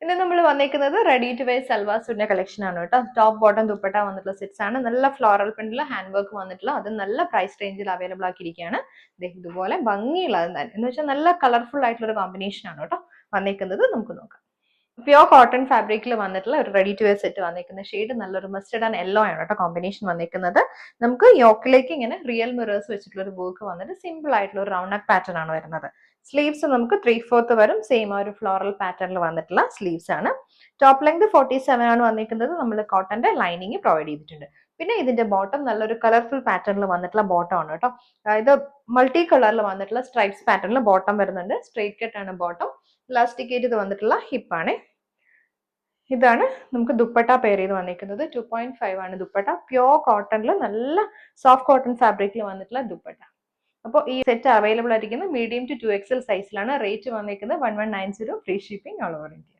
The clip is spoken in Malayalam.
ഇന്ന് നമ്മൾ വന്നേക്കുന്നത് റെഡി ടു വെയർ സൽവാർ സൂട്ടിന്റെ കളക്ഷൻ ആണ് കേട്ടോ. ടോപ്പ് ബോട്ടം ദുപ്പട്ട വന്നിട്ടുള്ള സെറ്റ്സ് ആണ്. നല്ല ഫ്ലോറൽ പ്രിന്റിൽ ഹാൻഡ് വർക്ക് വന്നിട്ടുള്ള അത് നല്ല പ്രൈസ് റേഞ്ചിൽ അവൈലബിൾ ആക്കിയിരിക്കുകയാണ്. ഇതുപോലെ ഭംഗിയുള്ളത് തന്നെ എന്ന് വെച്ചാൽ നല്ല കളർഫുൾ ആയിട്ടുള്ള ഒരു കോമ്പിനേഷൻ ആണ് കേട്ടോ വന്നേക്കുന്നത്. നമുക്ക് നോക്കാം. പ്യോർ കോട്ടൺ ഫാബ്രിക്കിൽ വന്നിട്ടുള്ള ഒരു റെഡി ടു വെയർ സെറ്റ് വന്നിരിക്കുന്ന ഷെയ്ഡ് നല്ലൊരു മസ്റ്റർഡ് ആൻഡ് യെല്ലോ ആണ് കേട്ടോ കോമ്പിനേഷൻ വന്നിരിക്കുന്നത്. നമുക്ക് യോക്കിലേക്ക് ഇങ്ങനെ റിയൽ മിറേഴ്സ് വെച്ചിട്ടുള്ള ഒരു വർക്ക് വന്നിട്ട് സിമ്പിൾ ആയിട്ടുള്ള ഒരു റൗണ്ട് നെക്ക് പാറ്റേൺ ആണ് വരുന്നത്. സ്ലീവ്സ് നമുക്ക് 3/4 വരും. സെയിം ആ ഒരു ഫ്ലോറൽ പാറ്റേണിൽ വന്നിട്ടുള്ള സ്ലീവ്സ് ആണ്. ടോപ്പ് ലെങ്ത് 47 ആണ് വന്നിരിക്കുന്നത്. നമ്മൾ കോട്ടന്റെ ലൈനിങ് പ്രൊവൈഡ് ചെയ്തിട്ടുണ്ട്. പിന്നെ ഇതിന്റെ ബോട്ടം നല്ലൊരു കളർഫുൾ പാറ്റേണിൽ വന്നിട്ടുള്ള ബോട്ടം ആണ് കേട്ടോ. അതായത് മൾട്ടി കളറിൽ വന്നിട്ടുള്ള സ്ട്രൈപ്സ് പാറ്റേണിൽ ബോട്ടം വരുന്നുണ്ട്. സ്ട്രെയിറ്റ് കട്ട് ആണ് ബോട്ടം. ഇലാസ്റ്റിക്കേറ്റ് ചെയ്ത് വന്നിട്ടുള്ള ഹിപ്പാണ്. ഇതാണ് നമുക്ക് ദുപ്പട്ട പെയർ ചെയ്ത് വന്നിരിക്കുന്നത്. 2.5 ആണ് ദുപ്പട്ട. പ്യോർ കോട്ടണിൽ നല്ല സോഫ്റ്റ് കോട്ടൺ ഫാബ്രിക്കിൽ വന്നിട്ടുള്ള ദുപ്പട്ട. അപ്പോൾ ഈ സെറ്റ് അവൈലബിൾ ആയിരിക്കുന്നത് മീഡിയം ടു 2XL സൈസിലാണ്. റേറ്റ് വന്നിരിക്കുന്നത് 1190, free shipping all over India.